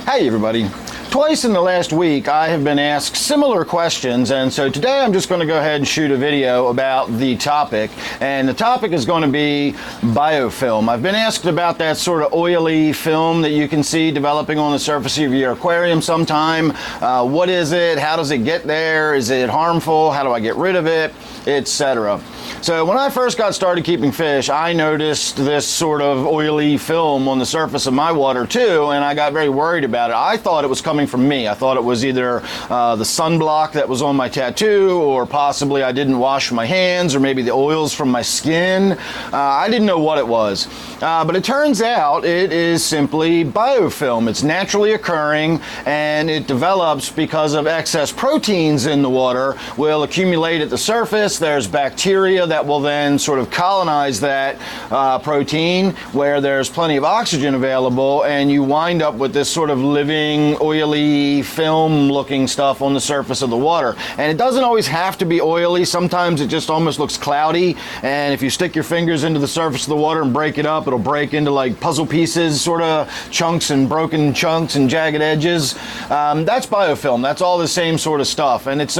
Hey everybody. Twice in the last week I have been asked similar questions, and so today I'm just going to go ahead and shoot a video about the topic, and the topic is going to be biofilm. I've been asked about that sort of oily film that you can see developing on the surface of your aquarium sometime. What is it? How does it get there? Is it harmful? How do I get rid of it? Etc. So when I first got started keeping fish, I noticed this sort of oily film on the surface of my water too, and I got very worried about it. I thought it was coming from me. I thought it was either the sunblock that was on my tattoo, or possibly I didn't wash my hands, or maybe the oils from my skin. I didn't know what it was. But it turns out it is simply biofilm. It's naturally occurring, and it develops because of excess proteins in the water will accumulate at the surface. There's bacteria that will then sort of colonize that protein where there's plenty of oxygen available, and you wind up with this sort of living, oily, film-looking stuff on the surface of the water. And it doesn't always have to be oily. Sometimes it just almost looks cloudy, and if you stick your fingers into the surface of the water and break it up, it'll break into like puzzle pieces, sort of chunks and broken chunks and jagged edges. That's biofilm. That's all the same sort of stuff, and it's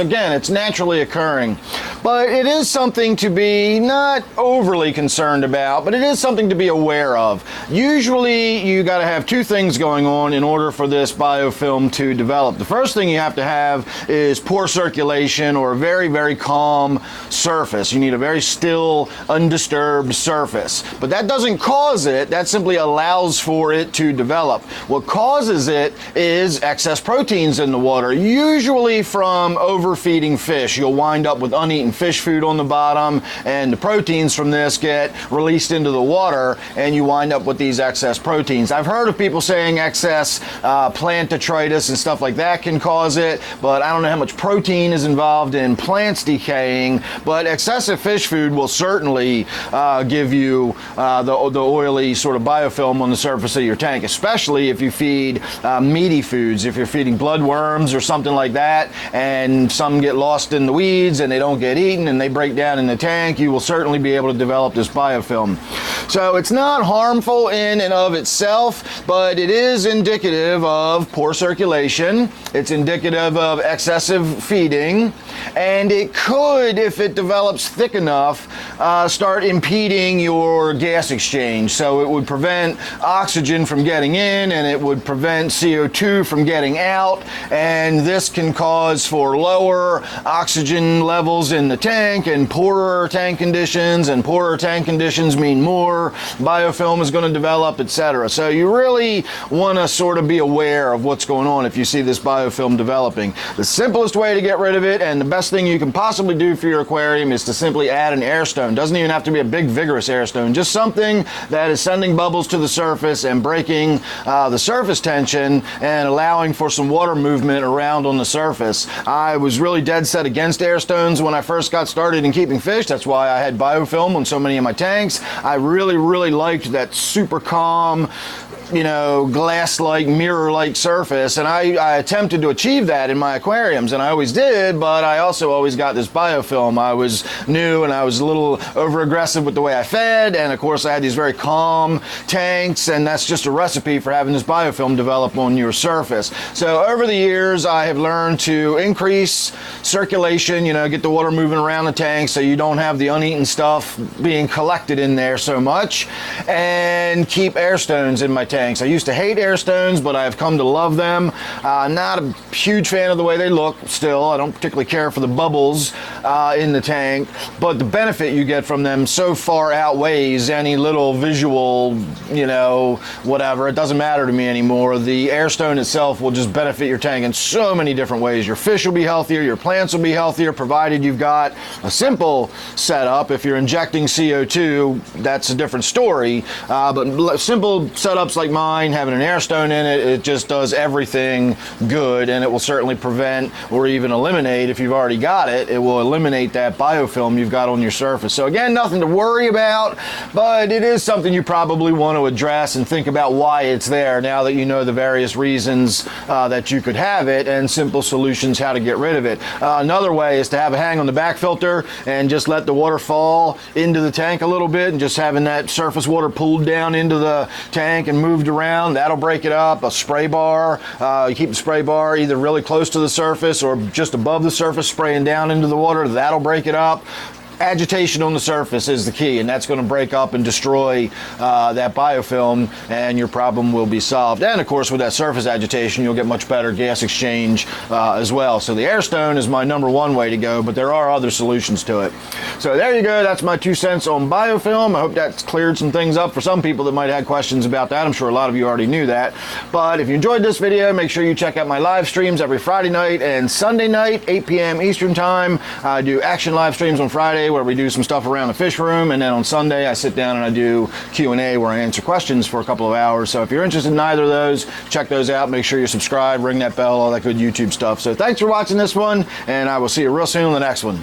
naturally occurring. But it is something to be not overly concerned about, but it is something to be aware of. Usually you got to have two things going on in order for this biofilm to develop. The first thing you have to have is poor circulation, or a very, very calm surface. You need a very still, undisturbed surface. But that doesn't cause it, that simply allows for it to develop. What causes it is excess proteins in the water, usually from overfeeding fish. You'll wind up with uneaten fish food on the bottom, and the proteins from this get released into the water, and you wind up with these excess proteins. I've heard of people saying excess plant detritus and stuff like that can cause it, but I don't know how much protein is involved in plants decaying. But excessive fish food will certainly give you the oily sort of biofilm on the surface of your tank, especially if you feed meaty foods. If you're feeding bloodworms or something like that, and some get lost in the weeds and they don't get eaten and they break down in the tank, you will certainly be able to develop this biofilm. So it's not harmful in and of itself, but it is indicative of poor circulation. It's indicative of excessive feeding, and it could, if it develops thick enough, start impeding your gas exchange. So it would prevent oxygen from getting in, and it would prevent CO2 from getting out, and this can cause for lower oxygen levels in the tank and poorer tank conditions, and poorer tank conditions mean more biofilm is going to develop, etc. So you really want to sort of be aware of what's going on if you see this biofilm developing. The simplest way to get rid of it, and the best thing you can possibly do for your aquarium, is to simply add an air stone. Doesn't even have to be a big vigorous air stone, just something that is sending bubbles to the surface and breaking the surface tension and allowing for some water movement around on the surface. I was really dead set against air stones when I first got started in keeping fish. That's why I had biofilm on so many of my tanks. I really liked that super calm, glass-like, mirror-like surface, and I attempted to achieve that in my aquariums, and I always did, but I also always got this biofilm. I was new, and I was a little over-aggressive with the way I fed, and of course I had these very calm tanks, and that's just a recipe for having this biofilm develop on your surface. So over the years, I have learned to increase circulation, get the water moving around the tank so you don't have the uneaten stuff being collected in there so much, and keep air stones in my tank. I used to hate air stones, but I've come to love them. Not a huge fan of the way they look still. I don't particularly care for the bubbles in the tank, but the benefit you get from them so far outweighs any little visual, whatever. It doesn't matter to me anymore. The air stone itself will just benefit your tank in so many different ways. Your fish will be healthier, your plants will be healthier, provided you've got a simple setup. If you're injecting CO2, that's a different story, but simple setups like mine, having an air stone in it, it just does everything good, and it will certainly prevent or even eliminate, if you've already got it, it will eliminate that biofilm you've got on your surface. So again, nothing to worry about, but it is something you probably want to address and think about why it's there now that you know the various reasons that you could have it and simple solutions how to get rid of it. Another way is to have a hang on the back filter and just let the water fall into the tank a little bit, and just having that surface water pulled down into the tank and move moved around, that'll break it up. A spray bar, you keep the spray bar either really close to the surface or just above the surface, spraying down into the water, that'll break it up. Agitation on the surface is the key, and that's going to break up and destroy that biofilm, and your problem will be solved. And of course, with that surface agitation, you'll get much better gas exchange as well. So the air stone is my #1 way to go, but there are other solutions to it. So there you go. That's my 2 cents on biofilm. I hope that's cleared some things up for some people that might have had questions about that. I'm sure a lot of you already knew that. But if you enjoyed this video, make sure you check out my live streams every Friday night and Sunday night, 8 p.m. Eastern time. I do action live streams on Friday where we do some stuff around the fish room, and then on Sunday I sit down and I do Q&A where I answer questions for a couple of hours. So if you're interested in either of those, check those out. Make sure you subscribe, ring that bell, all that good YouTube stuff. So thanks for watching this one, and I will see you real soon on the next one.